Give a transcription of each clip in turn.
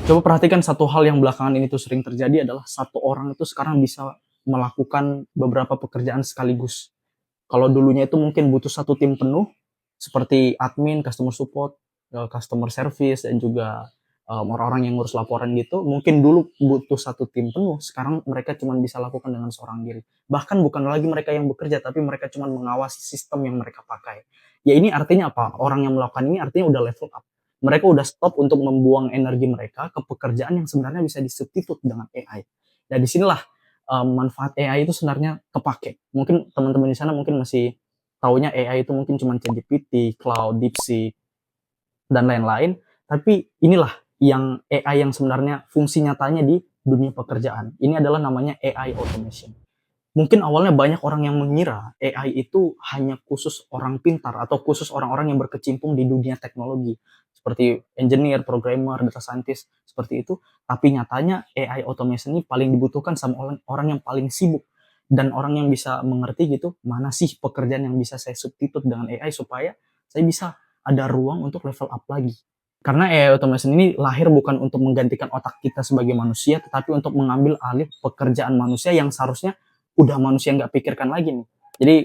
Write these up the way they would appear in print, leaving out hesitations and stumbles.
Coba perhatikan satu hal yang belakangan ini tuh sering terjadi adalah satu orang itu sekarang bisa melakukan beberapa pekerjaan sekaligus. Kalau dulunya itu mungkin butuh satu tim penuh, seperti admin, customer support, customer service, dan juga orang-orang yang ngurus laporan gitu, mungkin dulu butuh satu tim penuh, sekarang mereka cuma bisa lakukan dengan seorang diri. Bahkan bukan lagi mereka yang bekerja, tapi mereka cuma mengawasi sistem yang mereka pakai. Ya ini artinya apa? Orang yang melakukan ini artinya udah level up. Mereka udah stop untuk membuang energi mereka ke pekerjaan yang sebenarnya bisa disubstitute dengan AI. Dan disinilah manfaat AI itu sebenarnya kepake. Mungkin teman-teman di sana mungkin masih taunya AI itu mungkin cuma ChatGPT, Cloud, DeepSeek, dan lain-lain. Tapi inilah yang AI yang sebenarnya fungsi nyatanya di dunia pekerjaan. Ini adalah namanya AI automation. Mungkin awalnya banyak orang yang mengira AI itu hanya khusus orang pintar atau khusus orang-orang yang berkecimpung di dunia teknologi seperti engineer, programmer, data scientist seperti itu. Tapi nyatanya AI automation ini paling dibutuhkan sama orang yang paling sibuk dan orang yang bisa mengerti gitu mana sih pekerjaan yang bisa saya substitute dengan AI supaya saya bisa ada ruang untuk level up lagi. Karena AI automation ini lahir bukan untuk menggantikan otak kita sebagai manusia, tetapi untuk mengambil alih pekerjaan manusia yang seharusnya udah manusia nggak pikirkan lagi nih. Jadi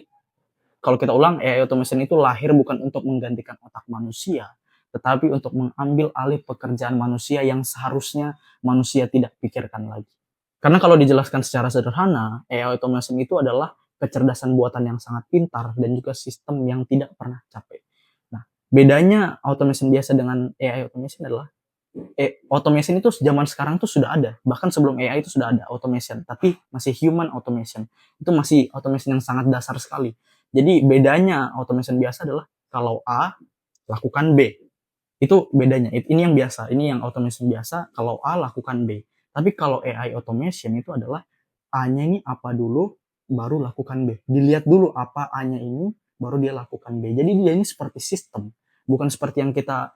kalau kita ulang, AI automation itu lahir bukan untuk menggantikan otak manusia, tetapi untuk mengambil alih pekerjaan manusia yang seharusnya manusia tidak pikirkan lagi. Karena kalau dijelaskan secara sederhana, AI automation itu adalah kecerdasan buatan yang sangat pintar dan juga sistem yang tidak pernah capek. Nah, bedanya automation biasa dengan AI automation adalah automation itu zaman sekarang tuh sudah ada. Bahkan sebelum AI itu sudah ada automation, tapi masih human automation. Itu masih automation yang sangat dasar sekali. Jadi bedanya automation biasa adalah kalau A lakukan B. Itu bedanya. Ini yang biasa, ini yang automation biasa, kalau A lakukan B. Tapi kalau AI automation itu adalah A-nya ini apa dulu, baru lakukan B. Dilihat dulu apa A-nya ini, baru dia lakukan B. Jadi dia ini seperti sistem. Bukan seperti yang kita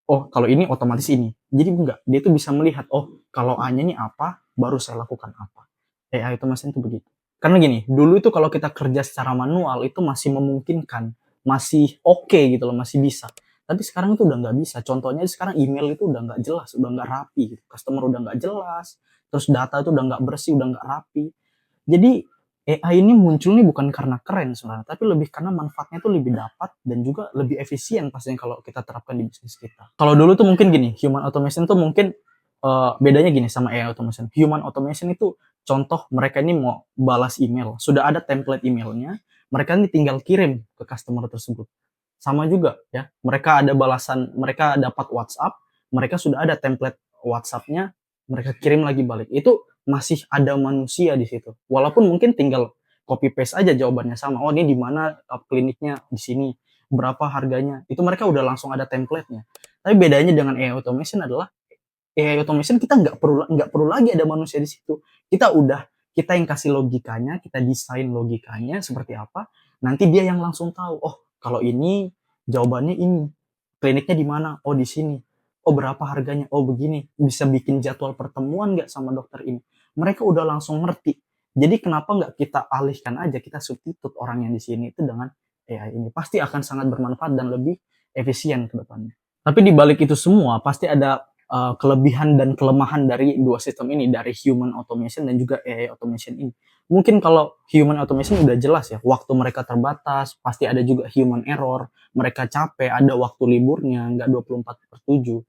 oh kalau ini otomatis ini. Jadi enggak, dia tuh bisa melihat, oh kalau A-nya ini apa, baru saya lakukan apa. AI automation itu begitu. Karena gini, dulu itu kalau kita kerja secara manual itu masih memungkinkan, masih oke gitu loh, masih bisa. Tapi sekarang itu udah nggak bisa. Contohnya sekarang email itu udah nggak jelas, udah nggak rapi gitu. Customer udah nggak jelas, terus data itu udah nggak bersih, udah nggak rapi. Jadi AI ini muncul nih bukan karena keren sebenarnya, tapi lebih karena manfaatnya tuh lebih dapat dan juga lebih efisien pastinya kalau kita terapkan di bisnis kita. Kalau dulu tuh mungkin gini, human automation tuh mungkin bedanya gini sama AI automation. Human automation itu contoh mereka ini mau balas email, sudah ada template emailnya, mereka ini tinggal kirim ke customer tersebut. Sama juga ya, mereka ada balasan, mereka dapat WhatsApp, mereka sudah ada template WhatsApp-nya, mereka kirim lagi balik. Itu masih ada manusia di situ. Walaupun mungkin tinggal copy paste aja jawabannya sama. Oh, ini di mana kliniknya di sini, berapa harganya. Itu mereka udah langsung ada template-nya. Tapi bedanya dengan AI automation adalah AI automation kita nggak perlu lagi ada manusia di situ. Kita yang kasih logikanya, kita desain logikanya seperti apa. Nanti dia yang langsung tahu. Oh, kalau ini jawabannya ini. Kliniknya di mana? Oh, di sini. Oh, berapa harganya? Oh, begini. Bisa bikin jadwal pertemuan nggak sama dokter ini? Mereka udah langsung ngerti. Jadi kenapa nggak kita alihkan aja, kita substitute orang yang di sini itu dengan AI ini. Pasti akan sangat bermanfaat dan lebih efisien ke depannya. Tapi di balik itu semua pasti ada kelebihan dan kelemahan dari dua sistem ini, dari human automation dan juga AI automation ini. Mungkin kalau human automation udah jelas ya, waktu mereka terbatas, pasti ada juga human error, mereka capek, ada waktu liburnya, nggak 24/7.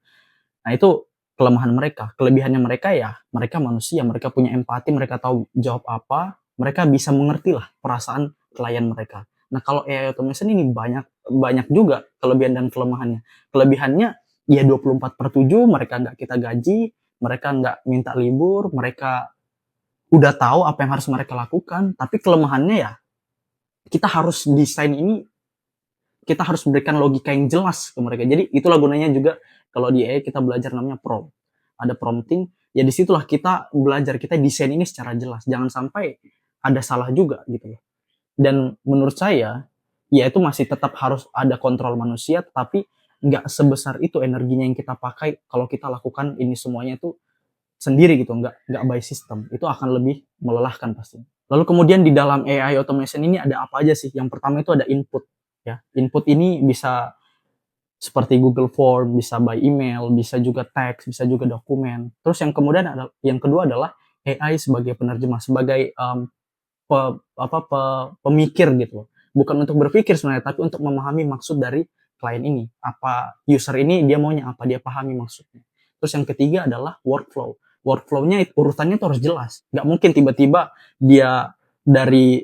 Nah itu kelemahan mereka. Kelebihannya mereka ya, mereka manusia, mereka punya empati, mereka tahu jawab apa, mereka bisa mengerti lah perasaan klien mereka. Nah kalau AI automation ini banyak banyak juga kelebihan dan kelemahannya. Kelebihannya ya 24/7, mereka nggak kita gaji, mereka nggak minta libur, mereka udah tahu apa yang harus mereka lakukan. Tapi kelemahannya ya kita harus desain ini, kita harus berikan logika yang jelas ke mereka. Jadi itulah gunanya juga kalau di AI kita belajar namanya prompt. Ada prompting, ya disitulah kita belajar, kita desain ini secara jelas. Jangan sampai ada salah juga gitu loh. Dan menurut saya, ya itu masih tetap harus ada kontrol manusia, tapi nggak sebesar itu energinya yang kita pakai kalau kita lakukan ini semuanya itu sendiri gitu, nggak by system. Itu akan lebih melelahkan pasti. Lalu kemudian di dalam AI automation ini ada apa aja sih? Yang pertama itu ada input. Ya, input ini bisa seperti Google Form, bisa by email, bisa juga teks, bisa juga dokumen. Terus yang kedua adalah AI sebagai penerjemah, sebagai pe, pemikir gitu. Bukan untuk berpikir sebenarnya, tapi untuk memahami maksud dari klien ini. Apa user ini dia maunya apa, dia pahami maksudnya. Terus yang ketiga adalah workflow. Workflow-nya urutannya tuh harus jelas. Nggak mungkin tiba-tiba dia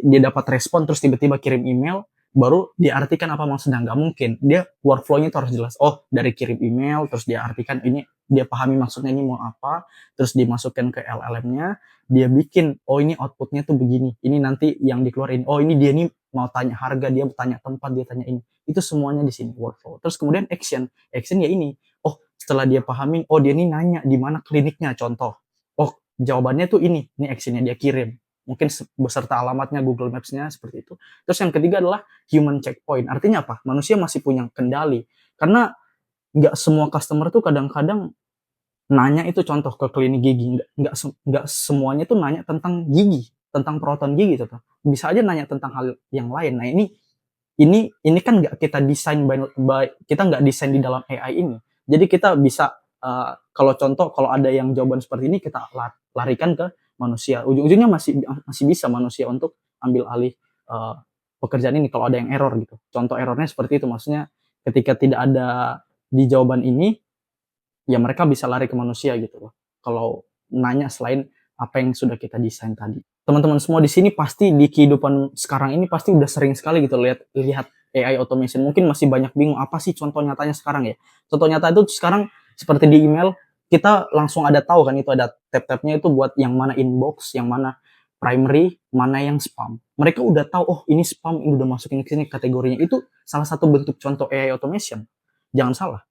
dapat respon terus tiba-tiba kirim email baru diartikan apa maksudnya. Nggak mungkin. Dia workflow-nya tuh harus jelas. Oh, dari kirim email terus dia artikan ini, dia pahami maksudnya ini mau apa, terus dimasukkan ke LLM-nya, dia bikin, oh ini outputnya tuh begini, ini nanti yang dikeluarin, oh ini dia nih mau tanya harga, dia tanya tempat, dia tanya ini, itu semuanya di sini workflow. Terus kemudian action ya ini, oh setelah dia pahamin, oh dia nih nanya di mana kliniknya, contoh, oh jawabannya tuh ini actionnya dia kirim, mungkin beserta alamatnya, Google Maps-nya, seperti itu. Terus yang ketiga adalah human checkpoint, artinya apa? Manusia masih punya kendali, karena nggak semua customer tuh kadang-kadang nanya itu contoh ke klinik gigi, nggak semuanya tuh nanya tentang gigi, tentang perawatan gigi gitu. Bisa aja nanya tentang hal yang lain. Nah ini kan nggak kita desain kita nggak desain di dalam AI ini. Jadi kita bisa kalau ada yang jawaban seperti ini kita larikan ke manusia. Ujung-ujungnya masih bisa manusia untuk ambil alih pekerjaan ini kalau ada yang error gitu. Contoh errornya seperti itu, maksudnya ketika tidak ada di jawaban ini, ya mereka bisa lari ke manusia gitu loh. Kalau nanya selain apa yang sudah kita desain tadi. Teman-teman semua di sini pasti di kehidupan sekarang ini pasti udah sering sekali gitu lihat AI automation. Mungkin masih banyak bingung apa sih contoh nyatanya sekarang ya. Contoh nyata itu sekarang seperti di email kita langsung ada tahu kan, itu ada tab-tabnya itu buat yang mana inbox, yang mana primary, mana yang spam. Mereka udah tahu, oh ini spam, ini udah masukin ke sini kategorinya. Itu salah satu bentuk contoh AI automation. Jangan salah.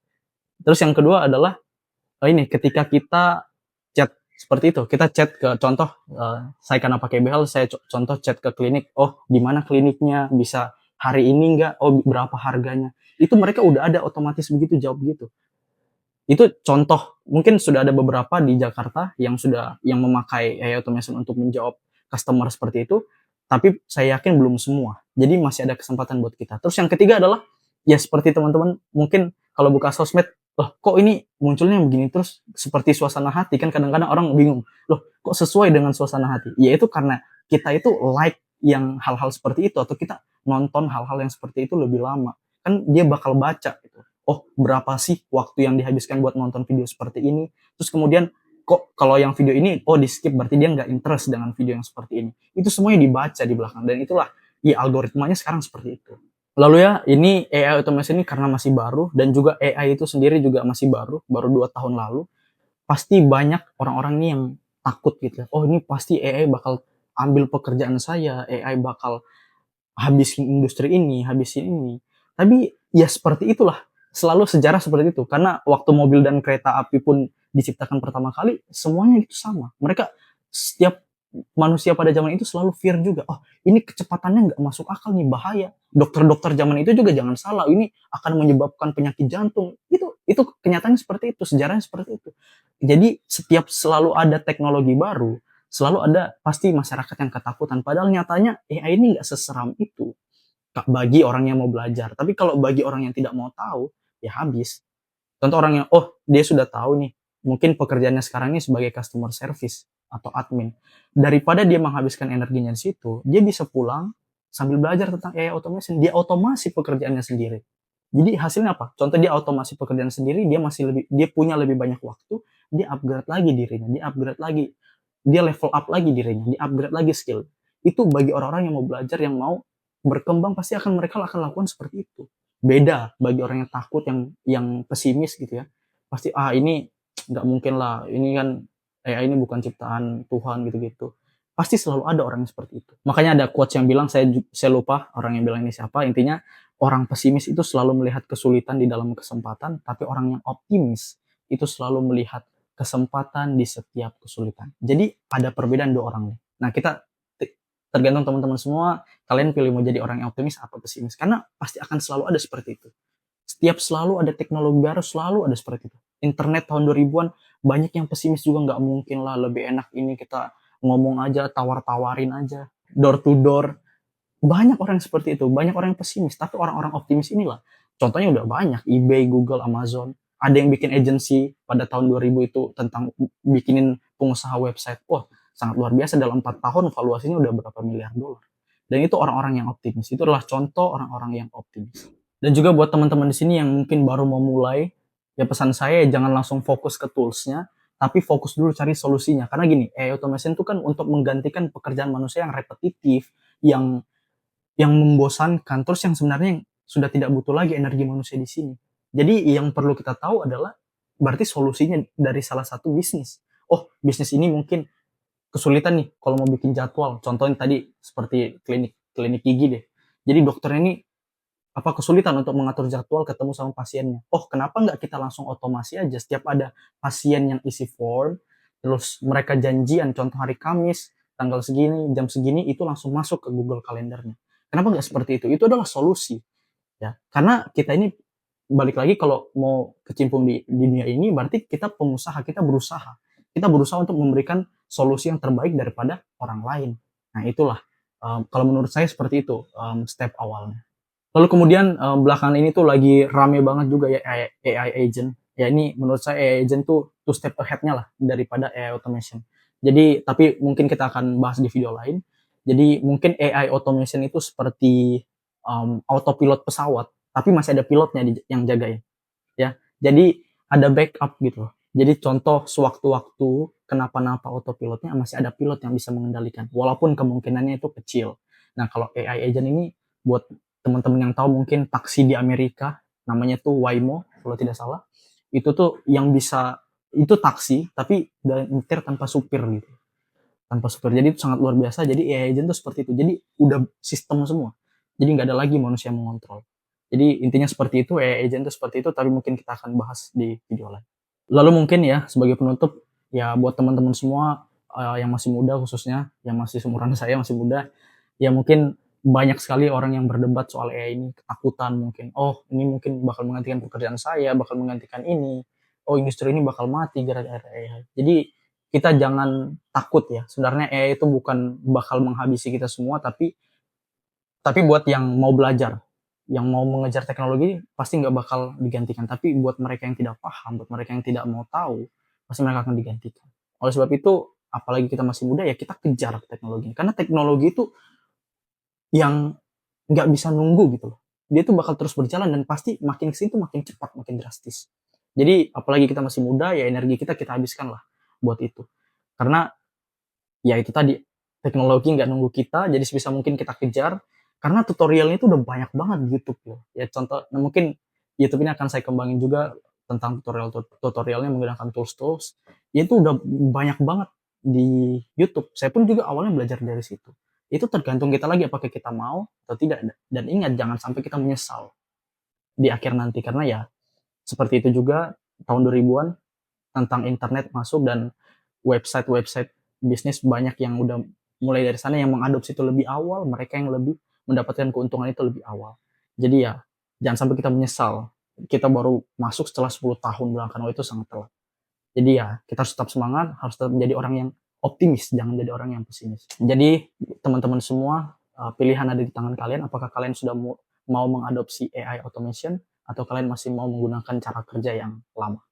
Terus yang kedua adalah ini ketika kita chat seperti itu, kita chat ke contoh, saya karena pakai behel, saya contoh chat ke klinik, oh di mana kliniknya, bisa hari ini enggak, oh berapa harganya, itu mereka udah ada otomatis begitu jawab gitu. Itu contoh, mungkin sudah ada beberapa di Jakarta yang memakai AI automation untuk menjawab customer seperti itu, tapi saya yakin belum semua. Jadi masih ada kesempatan buat kita. Terus yang ketiga adalah ya seperti teman-teman mungkin kalau buka sosmed, loh kok ini munculnya begini terus seperti suasana hati, kan kadang-kadang orang bingung, loh kok sesuai dengan suasana hati? Ya itu karena kita itu like yang hal-hal seperti itu, atau kita nonton hal-hal yang seperti itu lebih lama. Kan dia bakal baca gitu. Oh berapa sih waktu yang dihabiskan buat nonton video seperti ini, terus kemudian kok kalau yang video ini di skip, berarti dia nggak interest dengan video yang seperti ini. Itu semuanya dibaca di belakang, dan itulah ya algoritmanya sekarang seperti itu. Lalu ya ini AI automation ini karena masih baru, dan juga AI itu sendiri juga masih baru 2 tahun lalu, pasti banyak orang-orang nih yang takut gitu ya. Oh ini pasti AI bakal ambil pekerjaan saya, AI bakal habisin industri ini, habisin ini. Tapi ya seperti itulah, selalu sejarah seperti itu. Karena waktu mobil dan kereta api pun diciptakan pertama kali, semuanya itu sama. Mereka setiap manusia pada zaman itu selalu fear juga. Oh, ini kecepatannya nggak masuk akal nih, bahaya. Dokter-dokter zaman itu juga jangan salah, ini akan menyebabkan penyakit jantung. Itu kenyataannya seperti itu, sejarahnya seperti itu. Jadi setiap selalu ada teknologi baru, selalu ada pasti masyarakat yang ketakutan. Padahal nyatanya AI ini nggak seseram itu bagi orang yang mau belajar. Tapi kalau bagi orang yang tidak mau tahu, ya habis. Contoh orang yang, oh dia sudah tahu nih, mungkin pekerjaannya sekarang ini sebagai customer service atau admin. Daripada dia menghabiskan energinya di situ, dia bisa pulang sambil belajar tentang AI automation. Dia otomasi pekerjaannya sendiri. Jadi hasilnya apa? Contoh dia otomasi pekerjaan sendiri, dia punya lebih banyak waktu, dia upgrade lagi dirinya, dia upgrade lagi, dia level up lagi dirinya, dia upgrade lagi skill. Itu bagi orang-orang yang mau belajar, yang mau berkembang, pasti mereka akan lakukan seperti itu. Beda bagi orang yang takut, yang pesimis gitu ya. Pasti ini nggak mungkin lah, ini kan ini bukan ciptaan Tuhan gitu-gitu. Pasti selalu ada orang yang seperti itu. Makanya ada quotes yang bilang, saya lupa orang yang bilang ini siapa, intinya orang pesimis itu selalu melihat kesulitan di dalam kesempatan, tapi orang yang optimis itu selalu melihat kesempatan di setiap kesulitan. Jadi ada perbedaan dua orang nih. Nah kita tergantung teman-teman semua, kalian pilih mau jadi orang yang optimis atau pesimis, karena pasti akan selalu ada seperti itu. Selalu ada teknologi baru, selalu ada seperti itu. Internet tahun 2000-an, banyak yang pesimis juga, nggak mungkin lah, lebih enak ini kita ngomong aja, tawar-tawarin aja, door to door. Banyak orang yang seperti itu, banyak orang yang pesimis, tapi orang-orang optimis inilah Contohnya udah banyak, eBay, Google, Amazon. Ada yang bikin agency pada tahun 2000 itu tentang bikinin pengusaha website. Wah, sangat luar biasa, dalam 4 tahun valuasinya udah berapa miliar dolar. Dan itu orang-orang yang optimis. Itu adalah contoh orang-orang yang optimis. Dan juga buat teman-teman di sini yang mungkin baru mau mulai, ya pesan saya jangan langsung fokus ke tools-nya, tapi fokus dulu cari solusinya. Karena gini, AI automation itu kan untuk menggantikan pekerjaan manusia yang repetitif, yang membosankan, terus yang sebenarnya sudah tidak butuh lagi energi manusia di sini. Jadi yang perlu kita tahu adalah berarti solusinya dari salah satu bisnis. Oh, bisnis ini mungkin kesulitan nih kalau mau bikin jadwal. Contohnya tadi seperti klinik gigi deh. Jadi dokternya ini kesulitan untuk mengatur jadwal ketemu sama pasiennya. Oh, kenapa nggak kita langsung otomasi aja? Setiap ada pasien yang isi form, terus mereka janjian, contoh hari Kamis, tanggal segini, jam segini, itu langsung masuk ke Google Kalendernya. Kenapa nggak seperti itu? Itu adalah solusi. Ya, karena kita ini balik lagi kalau mau kecimpung di dunia ini, berarti kita pengusaha, kita berusaha. Kita berusaha untuk memberikan solusi yang terbaik daripada orang lain. Nah, itulah. Kalau menurut saya seperti itu step awalnya. Lalu kemudian belakangan ini tuh lagi rame banget juga ya AI agent. Ya ini menurut saya AI agent tuh two step ahead-nya lah daripada AI automation. Jadi tapi mungkin kita akan bahas di video lain. Jadi mungkin AI automation itu seperti autopilot pesawat, tapi masih ada pilotnya yang jagain. Ya, jadi ada backup gitu loh. Jadi contoh sewaktu-waktu kenapa-napa autopilotnya masih ada pilot yang bisa mengendalikan, walaupun kemungkinannya itu kecil. Nah kalau AI agent ini buat teman-teman yang tahu mungkin taksi di Amerika namanya tuh Waymo kalau tidak salah, itu tuh yang bisa itu taksi tapi nyetir tanpa supir gitu, tanpa supir. Jadi itu sangat luar biasa. Jadi AI agent tuh seperti itu, jadi udah sistem semua, jadi nggak ada lagi manusia yang mengontrol. Jadi intinya seperti itu, AI agent itu seperti itu, tapi mungkin kita akan bahas di video lain. Lalu mungkin ya sebagai penutup, ya buat teman-teman semua yang masih muda, khususnya yang masih seumuran saya, masih muda, ya mungkin banyak sekali orang yang berdebat soal AI ini, ketakutan mungkin. Oh, ini mungkin bakal menggantikan pekerjaan saya, bakal menggantikan ini. Oh, industri ini bakal mati gara-gara AI. Jadi kita jangan takut ya. Sebenarnya AI itu bukan bakal menghabisi kita semua, tapi buat yang mau belajar, yang mau mengejar teknologi pasti nggak bakal digantikan. Tapi buat mereka yang tidak paham, buat mereka yang tidak mau tahu, pasti mereka akan digantikan. Oleh sebab itu, apalagi kita masih muda ya kita kejar teknologi. Karena teknologi itu yang nggak bisa nunggu gitu loh. Dia tuh bakal terus berjalan dan pasti makin kesini tuh makin cepat, makin drastis. Jadi apalagi kita masih muda ya energi kita habiskan lah buat itu. Karena ya itu tadi, teknologi nggak nunggu kita, jadi sebisa mungkin kita kejar. Karena tutorialnya itu udah banyak banget di YouTube ya. Ya contoh, nah mungkin YouTube ini akan saya kembangin juga tentang tutorialnya menggunakan tools-tools. Ya itu udah banyak banget di YouTube. Saya pun juga awalnya belajar dari situ. Itu tergantung kita lagi apakah kita mau atau tidak. Dan ingat jangan sampai kita menyesal di akhir nanti, karena ya seperti itu juga tahun 2000-an tentang internet masuk dan website-website bisnis banyak yang udah mulai dari sana yang mengadopsi itu lebih awal, mereka yang lebih mendapatkan keuntungan itu lebih awal. Jadi ya jangan sampai kita menyesal kita baru masuk setelah 10 tahun belakangan, itu sangat telat. Jadi ya kita harus tetap semangat, harus tetap menjadi orang yang optimis, jangan jadi orang yang pesimis. Jadi teman-teman semua, pilihan ada di tangan kalian, apakah kalian sudah mau mengadopsi AI automation atau kalian masih mau menggunakan cara kerja yang lama.